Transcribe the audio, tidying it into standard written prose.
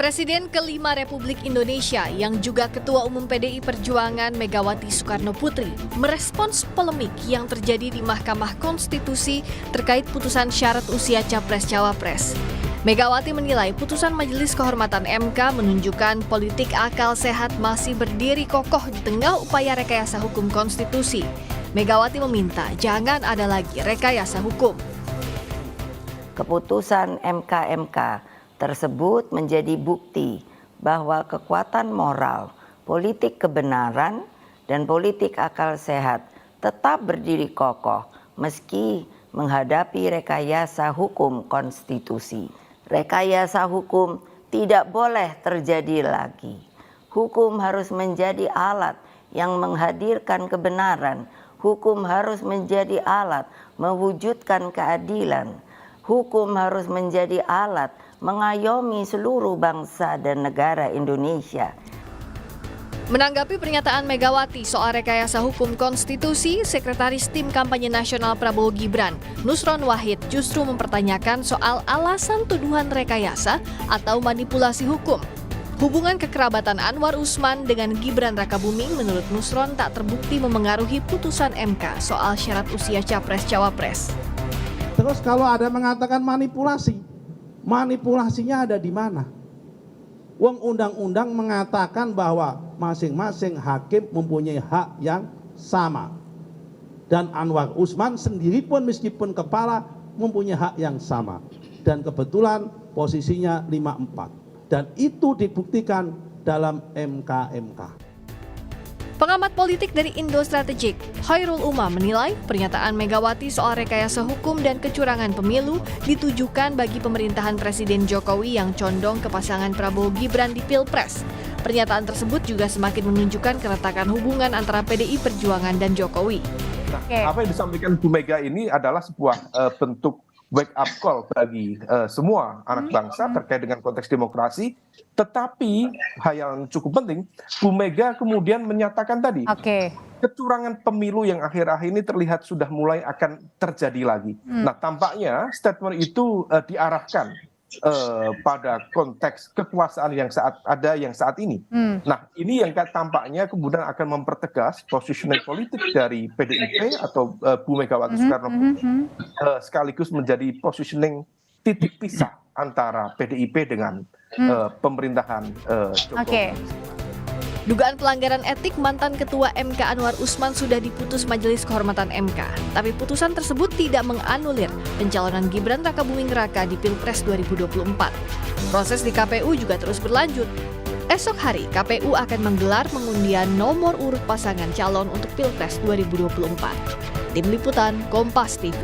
Presiden kelima Republik Indonesia yang juga Ketua Umum PDI Perjuangan Megawati Soekarno Putri merespons polemik yang terjadi di Mahkamah Konstitusi terkait putusan syarat usia Capres-Cawapres. Megawati menilai putusan Majelis Kehormatan MK menunjukkan politik akal sehat masih berdiri kokoh di tengah upaya rekayasa hukum konstitusi. Megawati meminta jangan ada lagi rekayasa hukum. Keputusan MK tersebut menjadi bukti bahwa kekuatan moral, politik kebenaran, dan politik akal sehat tetap berdiri kokoh meski menghadapi rekayasa hukum konstitusi. Rekayasa hukum tidak boleh terjadi lagi. Hukum harus menjadi alat yang menghadirkan kebenaran. Hukum harus menjadi alat mewujudkan keadilan. Hukum harus menjadi alat mengayomi seluruh bangsa dan negara Indonesia. Menanggapi pernyataan Megawati soal rekayasa hukum konstitusi, Sekretaris Tim Kampanye Nasional Prabowo Gibran, Nusron Wahid justru mempertanyakan soal alasan tuduhan rekayasa atau manipulasi hukum. Hubungan kekerabatan Anwar Usman dengan Gibran Rakabuming menurut Nusron tak terbukti memengaruhi putusan MK soal syarat usia Capres-Cawapres. Terus kalau ada mengatakan manipulasi, manipulasinya ada di mana? Wong undang-undang mengatakan bahwa masing-masing hakim mempunyai hak yang sama. Dan Anwar Usman sendiri pun meskipun kepala mempunyai hak yang sama. Dan kebetulan posisinya 54. Dan itu dibuktikan dalam MK. Pengamat politik dari Indo Strategik, Khairul Umam menilai pernyataan Megawati soal rekayasa hukum dan kecurangan pemilu ditujukan bagi pemerintahan Presiden Jokowi yang condong ke pasangan Prabowo Gibran di Pilpres. Pernyataan tersebut juga semakin menunjukkan keretakan hubungan antara PDI Perjuangan dan Jokowi. Apa yang disampaikan Bu Mega ini adalah sebuah bentuk wake up call bagi semua anak bangsa terkait dengan konteks demokrasi. Tetapi hal yang cukup penting, Bu Mega kemudian menyatakan tadi, kecurangan pemilu yang akhir-akhir ini terlihat sudah mulai akan terjadi lagi. Nah, tampaknya statement itu diarahkan pada konteks kekuasaan yang saat ini. Nah, ini yang tampaknya kemudian akan mempertegas positioning politik dari PDIP atau Bu Megawati Soekarno Putri, sekaligus menjadi positioning titik pisah antara PDIP dengan pemerintahan Jokowi. Dugaan pelanggaran etik mantan Ketua MK Anwar Usman sudah diputus Majelis Kehormatan MK. Tapi putusan tersebut tidak menganulir pencalonan Gibran Rakabuming Raka di Pilpres 2024. Proses di KPU juga terus berlanjut. Esok hari KPU akan menggelar pengundian nomor urut pasangan calon untuk Pilpres 2024. Tim Liputan Kompas TV.